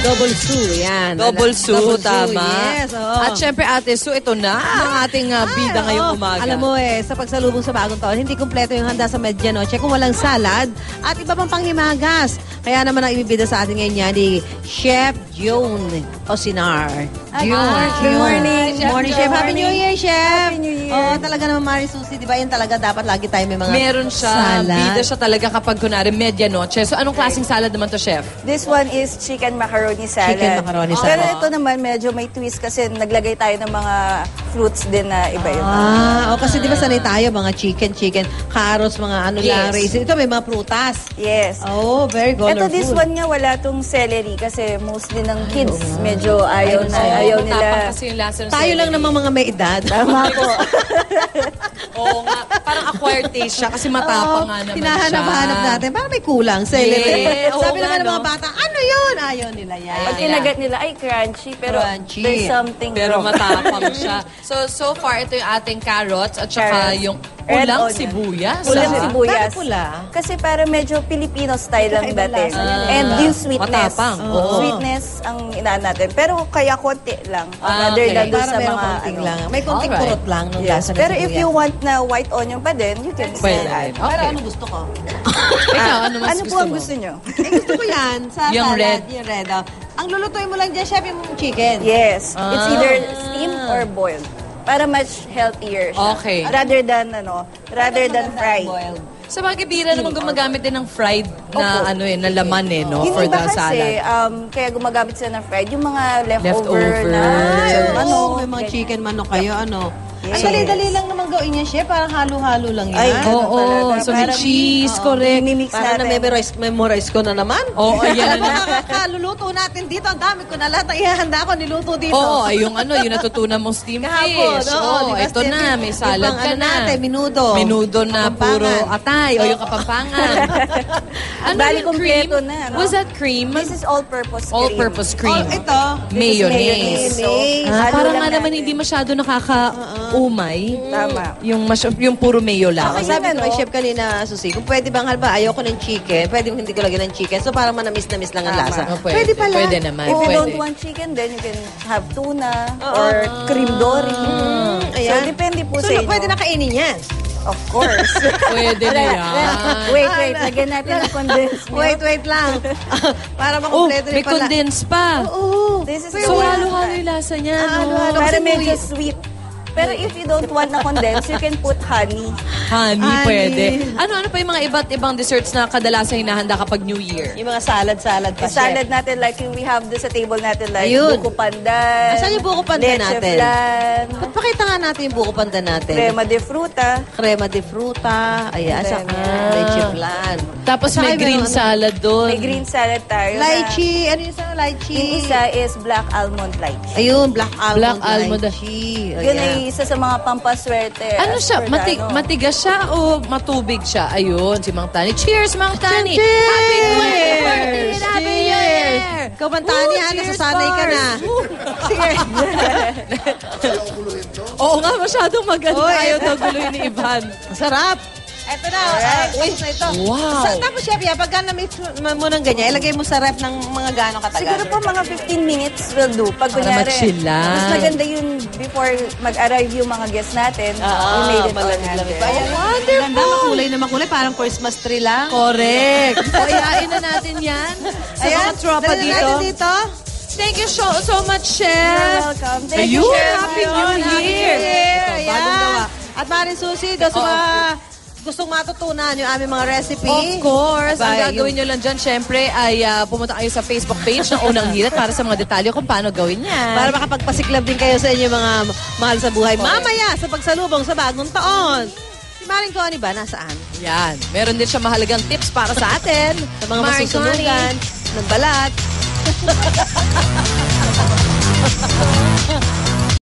Double Sue, yan. Double Sue, tama. Yes, oo. At syempre, Ate Sue, ito na ang ating bida ngayong umaga. Alam mo sa pagsalubong sa bagong taon, hindi kumpleto yung handa sa medianoche kung walang salad at iba pang panghimagas. Kaya naman ang ibibida sa atin ngayon yan ni Chef June Osinar. Good morning. Good morning, Chef. Happy New Year, Chef. Happy New Year. Oo, talaga naman, Mari Susie, di ba? Yan talaga, dapat lagi tayo may mga Meron siya, salad. bida siya talaga kapag kunwari medianoche. So, anong klaseng salad naman to, Chef? This one is chicken macaroni salad. Chicken macaroni salad. Pero ito naman medyo may twist kasi naglagay tayo ng mga fruits din na iba-iba. Kasi di ba sanay tayo, mga chicken, carrots, mga ano lang, raisin. Ito may mga prutas. Yes. Oh, very colorful. Ito, this one nga wala tong celery kasi mostly ng kids medyo ayaw nila. Matapang kasi yung lasa ng Tayo lang namang mga may edad. Tama po. Oo nga, parang acquired taste siya kasi matapang nga naman siya. Hinahanap-hanap natin. Parang may kulang. Celery. Yeah, oo Sabi nga, naman ng mga no? bata, ano yun? Ayaw nila yan. Pag kinagat nila, ay crunchy. Pero Crunchy. there's something Pero wrong. matapang siya. So far, ito yung ating carrots at saka Carrots. yung Red ulang onion. sibuyas. Ulang ah. sibuyas. Bakit pula? Kasi para medyo Filipino style lang Kakaiba dating. lasa niya. And yung sweetness. Matapang. Oo. Sweetness ang inaan natin. Pero kaya konti lang. Rather okay. than doon Para sa meron mga konting ano. lang. May konting Alright. kurot lang nung Yes. lasa ng Pero if sibuyas. you want na white onion pa din, you can still Pwede. add. Pero Okay. ano gusto ko? Ikaw, ano mas Ano gusto po ang mo? gusto nyo? Gusto ko yan. Sa Yung salad. red. Yung red. Ang lulutuin mo lang dyan, chef, yung chicken. Yes. It's either steamed or boiled. Para much healthier siya. Okay. Rather than fried. Boiled. Sa mga bira naman gumagamit din ng fried na Opo. na laman no, Yung for iba the kasi, salad. kaya gumagamit sila ng fried, yung mga leftover Leftover. na Ano, may mga chicken manok kayo, ano. Ang Yes. dali-dali lang naman gawin niya, chef. Parang halo-halo lang yan. Ay, Oo, talaga. so may Parang- cheese, correct. Mimix Para natin. memorize ko na naman. Oo, ayan Alam mo, kaluluto natin dito. Ang dami ko na lahat ang ihahanda ko, niluto dito. Oo, ay yung yung natutunan mong steam Kahapon, fish. oo, Oo, di ba, ito steam na, fish. may Yung salad pang ka ano na. natin, menudo. Menudo na puro Kapampangan. atay o yung kapampangan. Bali, yung cream? kompleto na, no? Was that cream? This is all-purpose cream. All-purpose cream. Oh, ito. Mayonnaise. Mayonnaise. Ah, Halo parang lang nga naman natin. hindi masyado nakaka-umay. Tama. Yung puro mayo lang. Okay, sabi ko kay chef kanina, Susi, kung pwede bang halba, ayoko ng chicken, pwede hindi ko lagyan ng chicken. So parang manamis-namis lang ang Tama. lasa. Oh, pwede. pala. Pwede naman. If you Pwede. don't want chicken, then you can have tuna or cream dory. So, depende po So, sa inyo. pwede na kainin yan. Of course. Pwede na yan. Wait. Lagyan natin ng condensed milk. Wait lang. Para Oh, makumpleto may rin pala. condense pa. Oo. This is So, the one. halo-halo yung lasa niya. no? halo-halo. Para Kasi medyo muy- sweet. Pero if you don't want na condense, you can put honey. Honey, Honey. pwede. Ano pa yung mga iba't ibang desserts na kadalasan hinahanda kapag New Year? Yung mga salad pa, Yung salad natin, like yung we have doon sa table natin, like Ayun. buko pandan. Asan yung buko pandan leche natin? flan, At pakita nga natin yung buko pandan natin. crema de fruta. Crema de fruta. Ayan, Ayan, saka yan. leche flan. Tapos At saka may yung green ano, salad doon. May green salad tayo. Lychee. Ano yung sa lychee? Yung isa is black almond lychee. Ayun, black almond Black almond. lychee. Yun Ayan. ay isa sa mga pampaswerte. Ano as siya? per the, ano. Matigas siya o matubig siya? Ayun, si Mang Tani. Cheers, Mang Tani! Cheers! Happy New Year! Happy New Year! Ikaw, Mantani, ha? Cheers, Nasasanay ka na. Sige. Oo nga, masyadong maganda. Oy, Ayaw daw guluhin ni Ivan. Sarap. Eto na. Tapos na ito. Wow. Tapos, chef, pagka na-mix mo ng ganyan, ilagay mo sa ref ng mga gano'ng katagal. Siguro po mga 15 minutes will do. Pag Para kunyari, ma-chill lang. mas maganda yun before mag-arrive yung mga guests natin. we made it all happen. Wonderful. Ganda, makulay. Parang Christmas tree lang. Correct. So, iyain na natin yan sa mga tropa dali dito. natin dito. Thank you so much, Chef. You're welcome. Thank you, Ayun, Chef. Happy New Year. Ito, bagong Ayan. gawa. At Marin Susi, doon sa mga gustong matutunan yung aming mga recipe. Of course. Ang Aba, gagawin nyo lang dyan, syempre, ay pumunta kayo sa Facebook page ng Unang Hirit para sa mga detalye kung paano gawin yan. Para makapagpasiklab din kayo sa inyo mga mahal sa buhay. Mamaya, sa pagsalubong sa bagong taon. Si Maring Connie ba? Nasaan? Yan. Meron din siya mahalagang tips para sa atin. Sa mga Maring masusunugan ng balat.